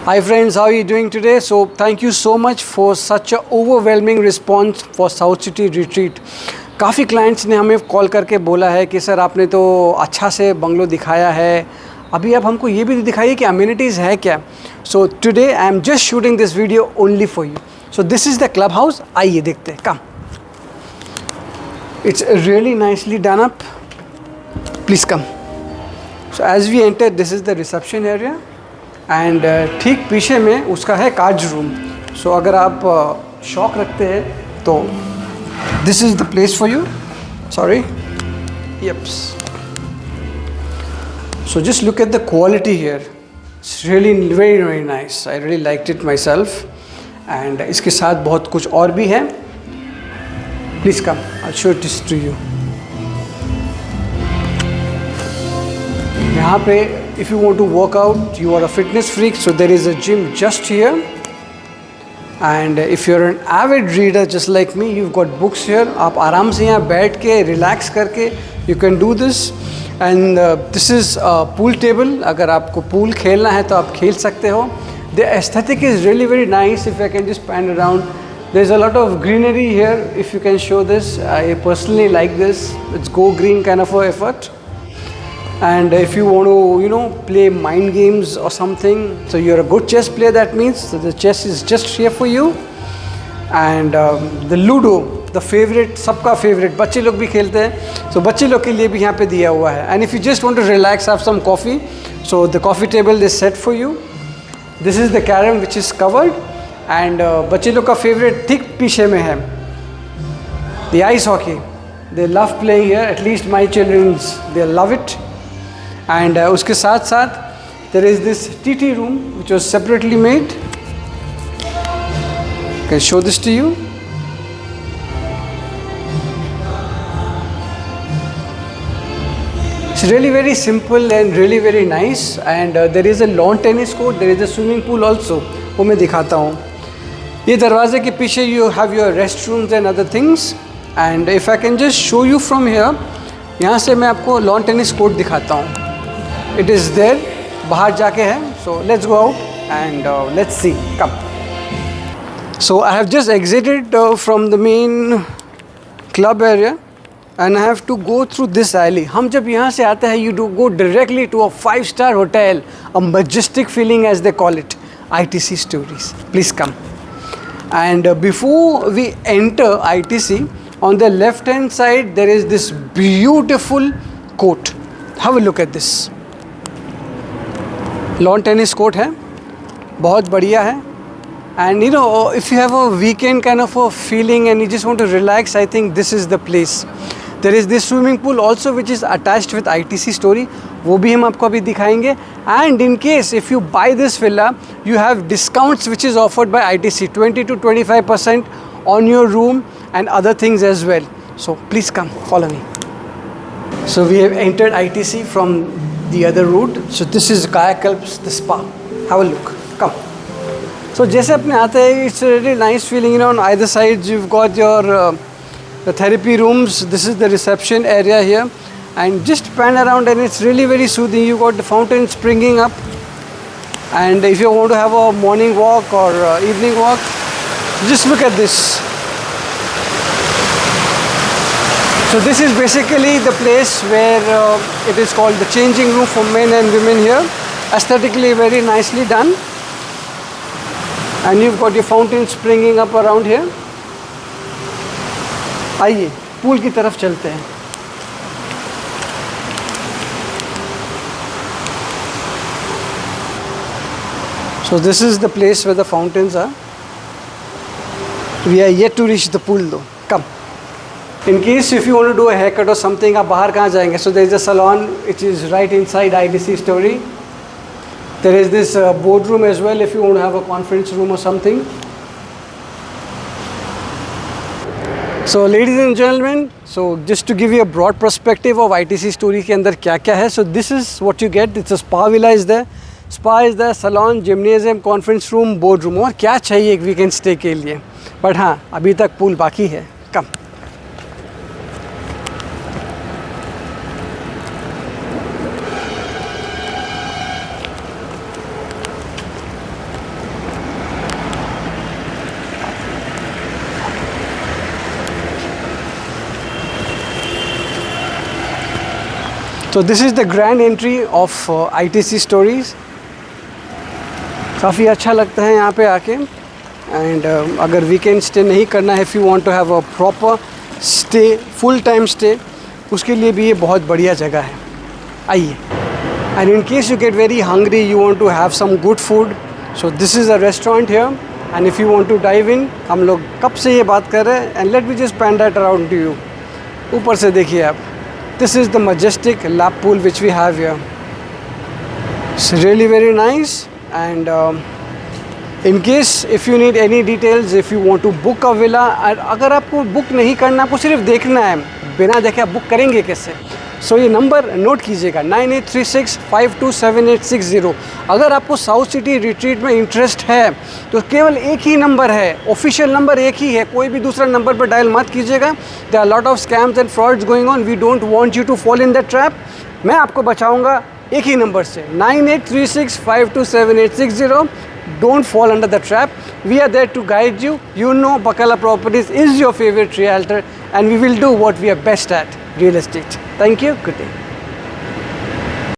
Hi friends, how are you doing today? So thank you so much for such a overwhelming response for South City retreat. काफ़ी clients ने हमें call करके बोला है कि sir आपने तो अच्छा से बंगलो दिखाया है, अभी आप हमको ये भी दिखाइए कि अम्यूनिटीज़ है क्या. So today I am just shooting this video only for you. So this is the club house. आइए देखते हैं. कम. It's really nicely done up. Please come. So as we enter, this is the reception area, and ठीक पीछे में उसका है card room. So अगर आप शौक रखते हैं तो this is the place for you. Sorry. Yep. So just look at the quality here. It's really very nice. I really liked it myself. And इसके साथ बहुत कुछ और भी है. Please come. I'll show this to you. यहाँ पे if you want to work out, you are a fitness freak, so there is a gym just here. And if you're an avid reader just like me, you've got books here. आप आराम से यहाँ बैठ के relax करके you can do this. And this is a pool table. अगर आपको pool खेलना है तो आप खेल सकते हो. The aesthetic is really very nice. If I can just pan around. There's a lot of greenery here. If you can show this, I personally like this. It's go green kind of a effort. And if you want to, play mind games or something, so you're a good chess player, that means so the chess is just here for you. And the Ludo, the favorite, सबका favorite, बच्चे लोग भी खेलते हैं. So बच्चे लोग के लिए भी यहाँ पे दिया हुआ है. And if you just want to relax, have some coffee, so the coffee table is set for you. This is the carom which is covered. And बच्चे लोग का favorite ठीक पीछे में है. The ice hockey. They love playing here. At least my children, they love it. And उसके साथ साथ there is this TT room which was separately made. I can show this to you. It's really very simple and really very nice. And there is a lawn tennis court. There is a swimming pool also. वो मैं दिखाता हूँ. ये दरवाजे के पीछे you have your restrooms and other things. And if I can just show you from here, यहाँ से मैं आपको lawn tennis court दिखाता हूँ. It is there. बाहर जाके है. So let's go out and let's see. Come. So I have just exited from the main club area and I have to go through this alley. हम जब यहाँ से आते हैं, you do go directly to a 5-star hotel, a majestic feeling as they call it. ITC Stories. Please come. And before we enter ITC, on the left hand side there is this beautiful court. Have a look at this. Lawn tennis court है, बहुत बढ़िया है. And if you have a weekend kind of a feeling and you just want to relax, I think this is the place. There is this swimming pool also which is attached with ITC Story. वो भी हम आपको अभी दिखाएंगे. And in case if you buy this villa, you have discounts which is offered by ITC, 20 to 25% on your room and other things as well. So please come, follow me. So we have entered ITC from the other route. So this is Kayakalps, the spa. Have a look. Come. So जैसे अपने आते हैं, it's a really nice feeling. On either side you've got your the therapy rooms. This is the reception area here. And just pan around and it's really very soothing. You got the fountain springing up. And if you want to have a morning walk or evening walk, just look at this. So this is basically the place where it is called the changing room for men and women here. Aesthetically very nicely done. And you've got your fountain springing up around here. आइए pool की तरफ चलते हैं. So this is the place where the fountains are. We are yet to reach the pool though. Come. In case if you want to do a haircut or something, आप बाहर कहाँ जाएंगे? So there is a salon which is right inside ITC Story. There is this boardroom as well if you want to have a conference room or something. So ladies and gentlemen, so just to give you a broad perspective of ITC Story के अंदर क्या क्या है. So this is what you get. It's a spa villa is there. Spa is there, salon, gymnasium, conference room, boardroom. और क्या चाहिए एक weekend stay के लिए. But हाँ, अभी तक pool बाकी है. Come. तो this is the grand entry of ITC stories. काफ़ी अच्छा लगता है यहाँ पे आके। एंड अगर वीकेंड स्टे नहीं करना है, if you want to have a proper stay, full time stay, उसके लिए भी ये बहुत बढ़िया जगह है। आइए। And in case you get very hungry, you want to have some good food, so this is a restaurant here. And if you want to dive in, हम लोग कब से ये बात कर रहे हैं, and let me just pan that around to you. ऊपर से देखिए आप, this is the majestic lap pool which we have here. It's really very nice. And in case if you need any details, if you want to book a villa, अगर आपको book नहीं करना, आपको सिर्फ देखना है, बिना देखे आप बुक करेंगे कैसे? सो ये नंबर नोट कीजिएगा, 9836527860। अगर आपको साउथ सिटी रिट्रीट में इंटरेस्ट है तो केवल एक ही नंबर है, ऑफिशियल नंबर एक ही है, कोई भी दूसरा नंबर पर डायल मत कीजिएगा। There are lot of scams and frauds going on, we don't want you to fall in that trap. मैं आपको बचाऊंगा एक ही नंबर से, 9836527860। Don't fall under the trap. We are there to guide you. You know Bakala Properties is your favorite realtor, and we will do what we are best at, real estate. Thank you. Good day.